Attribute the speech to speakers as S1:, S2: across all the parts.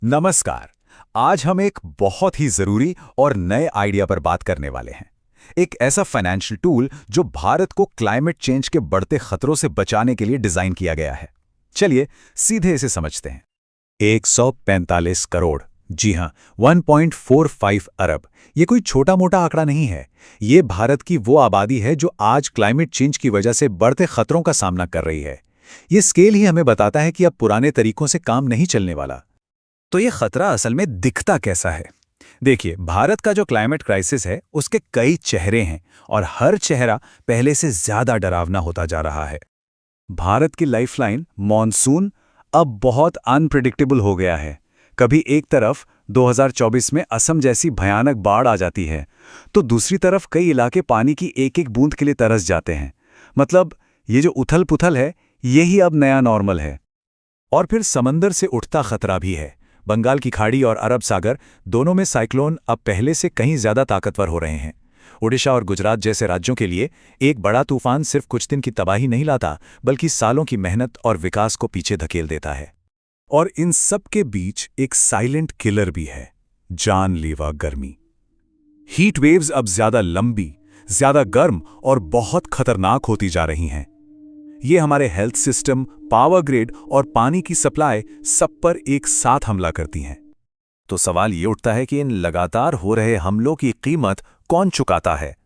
S1: नमस्कार। आज हम एक बहुत ही जरूरी और नए आइडिया पर बात करने वाले हैं। एक ऐसा फाइनेंशियल टूल जो भारत को क्लाइमेट चेंज के बढ़ते खतरों से बचाने के लिए डिजाइन किया गया है। चलिए सीधे इसे समझते हैं। 145 करोड़, जी हां, 1.45 अरब। ये कोई छोटा मोटा आंकड़ा नहीं है। ये भारत की वो आबादी है जो आज क्लाइमेट चेंज की वजह से बढ़ते खतरों का सामना कर रही है। ये स्केल ही हमें बताता है कि अब पुराने तरीकों से काम नहीं चलने वाला। तो ये खतरा असल में दिखता कैसा है? देखिए, भारत का जो क्लाइमेट क्राइसिस है उसके कई चेहरे हैं और हर चेहरा पहले से ज्यादा डरावना होता जा रहा है। भारत की लाइफलाइन मॉनसून अब बहुत अनप्रेडिक्टेबल हो गया है। कभी एक तरफ 2024 में असम जैसी भयानक बाढ़ आ जाती है, तो दूसरी तरफ कई इलाके पानी की एक एक बूंद के लिए तरस जाते हैं। मतलब ये जो उथल पुथल है, यही अब नया नॉर्मल है। और फिर समंदर से उठता खतरा भी है। बंगाल की खाड़ी और अरब सागर दोनों में साइक्लोन अब पहले से कहीं ज्यादा ताकतवर हो रहे हैं। ओडिशा और गुजरात जैसे राज्यों के लिए एक बड़ा तूफान सिर्फ कुछ दिन की तबाही नहीं लाता, बल्कि सालों की मेहनत और विकास को पीछे धकेल देता है। और इन सब के बीच एक साइलेंट किलर भी है, जानलेवा गर्मी। हीट वेव्स अब ज्यादा लंबी, ज्यादा गर्म और बहुत खतरनाक होती जा रही हैं। ये हमारे हेल्थ सिस्टम, पावर ग्रिड और पानी की सप्लाई सब पर एक साथ हमला करती हैं। तो सवाल ये उठता है कि इन लगातार हो रहे हमलों की कीमत कौन चुकाता है?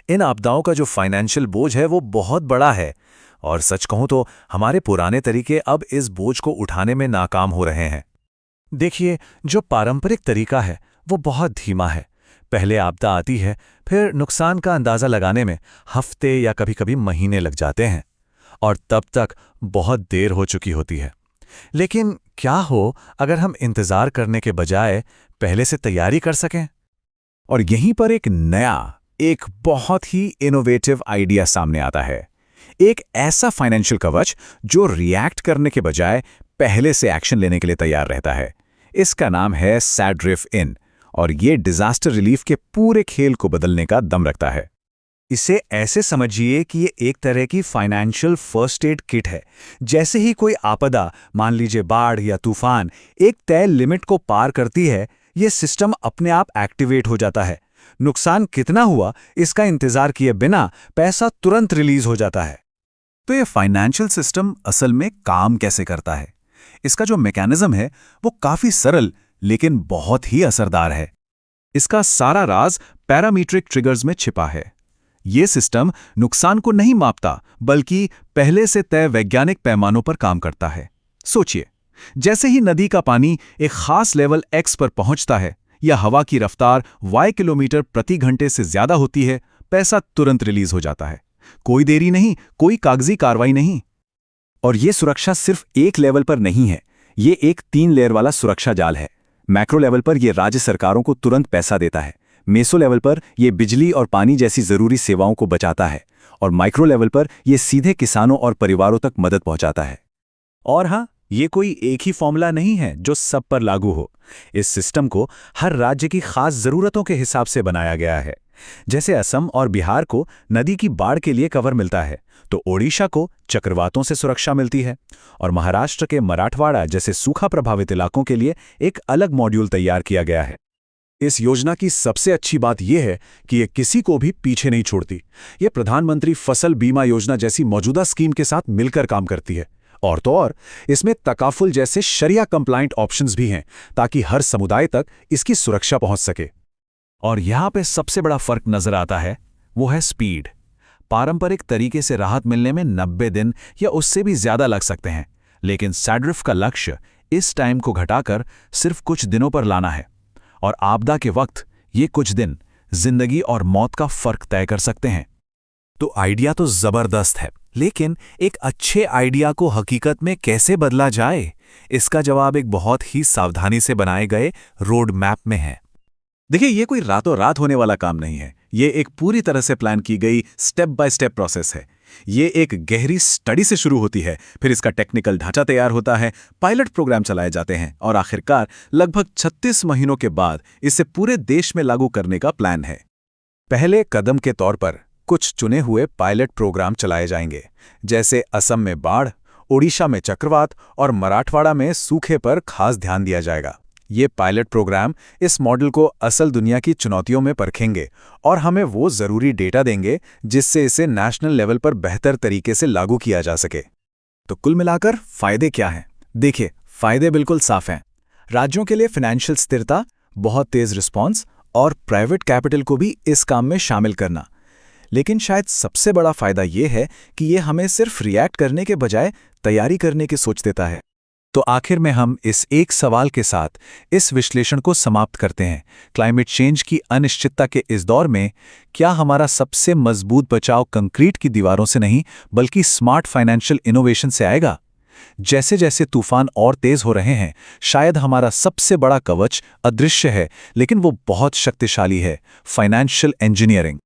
S1: इन आपदाओं का जो फाइनेंशियल बोझ है वो बहुत बड़ा है। और सच कहूं तो हमारे पुराने तरीके अब इस बोझ को उठाने में नाकाम हो रहे हैं। देखिए, जो पारंपरिक तरीका है वो बहुत धीमा है। पहले आपदा आती है, फिर नुकसान का अंदाजा लगाने में हफ्ते या कभी-कभी महीने लग जाते हैं और तब तक बहुत देर हो चुकी होती है। लेकिन क्या हो अगर हम इंतजार करने के बजाय पहले से तैयारी कर सकें? और यहीं पर एक नया, एक बहुत ही इनोवेटिव आइडिया सामने आता है। एक ऐसा फाइनेंशियल कवच जो रिएक्ट करने के बजाय पहले से एक्शन लेने के लिए तैयार रहता है। इसका नाम है सैड्रिफ्ट-इन और ये डिजास्टर रिलीफ के पूरे खेल को बदलने का दम रखता है। इसे ऐसे समझिए कि ये एक तरह की फाइनेंशियल फर्स्ट एड किट है। जैसे ही कोई आपदा, मान लीजिए बाढ़ या तूफान, एक तय लिमिट को पार करती है, ये सिस्टम अपने आप एक्टिवेट हो जाता है। नुकसान कितना हुआ इसका इंतजार किए बिना पैसा तुरंत रिलीज हो जाता है। तो ये फाइनेंशियल सिस्टम असल में काम कैसे करता है? इसका जो मैकेनिज्म है वो काफी सरल लेकिन बहुत ही असरदार है। इसका सारा राज पैरामीट्रिक ट्रिगर्स में छिपा है। ये सिस्टम नुकसान को नहीं मापता, बल्कि पहले से तय वैज्ञानिक पैमानों पर काम करता है। सोचिए, जैसे ही नदी का पानी एक खास लेवल X पर पहुंचता है या हवा की रफ्तार Y किलोमीटर प्रति घंटे से ज्यादा होती है, पैसा तुरंत रिलीज हो जाता है। कोई देरी नहीं, कोई कागजी कार्रवाई नहीं। और ये सुरक्षा सिर्फ एक लेवल पर नहीं है, ये एक 3 लेयर वाला सुरक्षा जाल है। मैक्रो लेवल पर यह राज्य सरकारों को तुरंत पैसा देता है, मेसो लेवल पर यह बिजली और पानी जैसी जरूरी सेवाओं को बचाता है, और माइक्रो लेवल पर यह सीधे किसानों और परिवारों तक मदद पहुंचाता है। और हाँ, ये कोई एक ही फॉर्मूला नहीं है जो सब पर लागू हो। इस सिस्टम को हर राज्य की खास जरूरतों के हिसाब से बनाया गया है। जैसे असम और बिहार को नदी की बाढ़ के लिए कवर मिलता है, तो ओडिशा को चक्रवातों से सुरक्षा मिलती है, और महाराष्ट्र के मराठवाड़ा जैसे सूखा प्रभावित इलाकों के लिए एक अलग मॉड्यूल तैयार किया गया है। इस योजना की सबसे अच्छी बात यह है कि ये किसी को भी पीछे नहीं छोड़ती। ये प्रधानमंत्री फसल बीमा योजना जैसी मौजूदा स्कीम के साथ मिलकर काम करती है। और तो और, इसमें तकाफुल जैसे शरिया कंप्लायंट ऑप्शंस भी हैं, ताकि हर समुदाय तक इसकी सुरक्षा पहुंच सके। और यहाँ पे सबसे बड़ा फर्क नजर आता है, वो है स्पीड। पारंपरिक तरीके से राहत मिलने में 90 दिन या उससे भी ज्यादा लग सकते हैं, लेकिन सैड्रिफ्ट का लक्ष्य इस टाइम को घटाकर सिर्फ कुछ दिनों पर लाना है। और आपदा के वक्त ये कुछ दिन जिंदगी और मौत का फर्क तय कर सकते हैं। तो आइडिया तो जबरदस्त है, लेकिन एक अच्छे आइडिया को हकीकत में कैसे बदला जाए, इसका जवाब एक बहुत ही सावधानी से बनाए गए रोड मैप में है। देखिए, ये कोई रातों रात होने वाला काम नहीं है। ये एक पूरी तरह से प्लान की गई स्टेप बाय स्टेप प्रोसेस है। ये एक गहरी स्टडी से शुरू होती है, फिर इसका टेक्निकल ढांचा तैयार होता है, पायलट प्रोग्राम चलाए जाते हैं, और आखिरकार लगभग 36 महीनों के बाद इसे पूरे देश में लागू करने का प्लान है। पहले कदम के तौर पर कुछ चुने हुए पायलट प्रोग्राम चलाए जाएंगे, जैसे असम में बाढ़, ओडिशा में चक्रवात और मराठवाड़ा में सूखे पर खास ध्यान दिया जाएगा। ये पायलट प्रोग्राम इस मॉडल को असल दुनिया की चुनौतियों में परखेंगे और हमें वो ज़रूरी डेटा देंगे जिससे इसे नेशनल लेवल पर बेहतर तरीके से लागू किया जा सके। तो कुल मिलाकर फ़ायदे क्या हैं? देखिए, फ़ायदे बिल्कुल साफ हैं। राज्यों के लिए फाइनेंशियल स्थिरता, बहुत तेज़ रिस्पॉन्स और प्राइवेट कैपिटल को भी इस काम में शामिल करना। लेकिन शायद सबसे बड़ा फ़ायदा ये है कि ये हमें सिर्फ रिएक्ट करने के बजाय तैयारी करने की सोच देता है। तो आखिर में हम इस एक सवाल के साथ इस विश्लेषण को समाप्त करते हैं। क्लाइमेट चेंज की अनिश्चितता के इस दौर में क्या हमारा सबसे मजबूत बचाव कंक्रीट की दीवारों से नहीं बल्कि स्मार्ट फाइनेंशियल इनोवेशन से आएगा? जैसे जैसे तूफान और तेज हो रहे हैं, शायद हमारा सबसे बड़ा कवच अदृश्य है, लेकिन वो बहुत शक्तिशाली है, फाइनेंशियल इंजीनियरिंग।